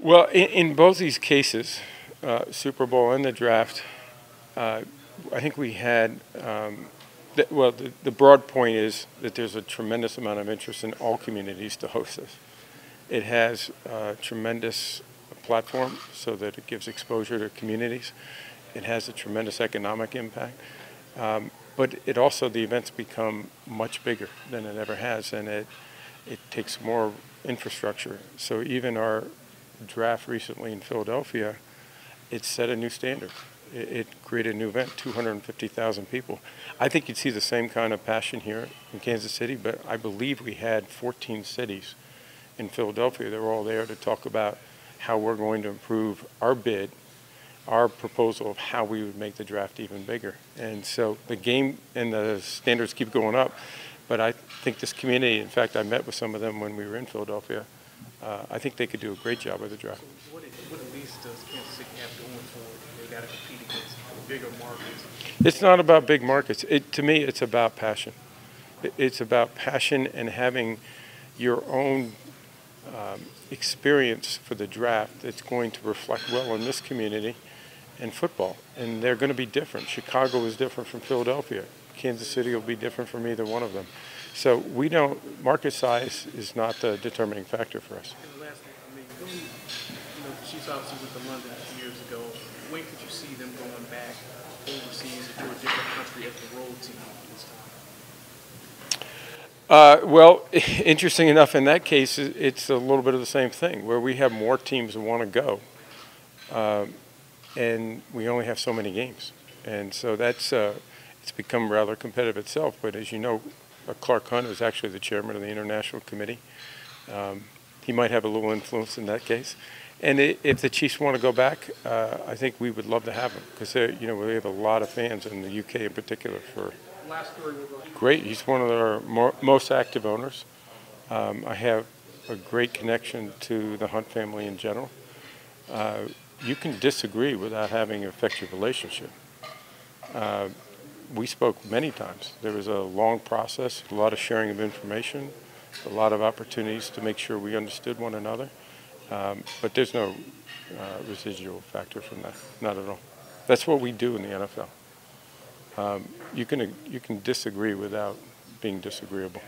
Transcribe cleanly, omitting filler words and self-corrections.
Well, in both these cases, Super Bowl and the draft, I think we had, the broad point is that there's a tremendous amount of interest in all communities to host this. It has a tremendous platform so that it gives exposure to communities. It has a tremendous economic impact. But it also, the events become much bigger than it ever has, and it takes more infrastructure. So even our draft recently in Philadelphia, it set a new standard. It created a new event, 250,000 people. I think you'd see the same kind of passion here in Kansas City, but I believe we had 14 cities in Philadelphia. They were all there to talk about how we're going to improve our bid, our proposal of how we would make the draft even bigger. And so the game and the standards keep going up, but I think this community, in fact, I met with some of them when we were in Philadelphia, I think they could do a great job with the draft. What at least does Kansas City have going for it? They got to compete against bigger markets. It's not about big markets. To me, it's about passion. It's about passion and having your own experience for the draft that's going to reflect well in this community and football. And they're going to be different. Chicago is different from Philadelphia. Kansas City will be different from either one of them. So we don't, market size is not the determining factor for us. And the last thing, I mean, the Chiefs obviously went to London a few years ago. When could you see them going back overseas to a different country as the road team this time? Well, interesting enough, in that case, it's a little bit of the same thing, where we have more teams that want to go, and we only have so many games. And so that's it's become rather competitive itself. But as you know, Clark Hunt is actually the chairman of the International Committee. He might have a little influence in that case. And if the Chiefs want to go back, I think we would love to have him, because we have a lot of fans in the UK in particular. Great. He's one of our most active owners. I have a great connection to the Hunt family in general. You can disagree without having an effective relationship. We spoke many times. There was a long process, a lot of sharing of information, a lot of opportunities to make sure we understood one another. But there's no residual factor from that, not at all. That's what we do in the NFL. You can disagree without being disagreeable.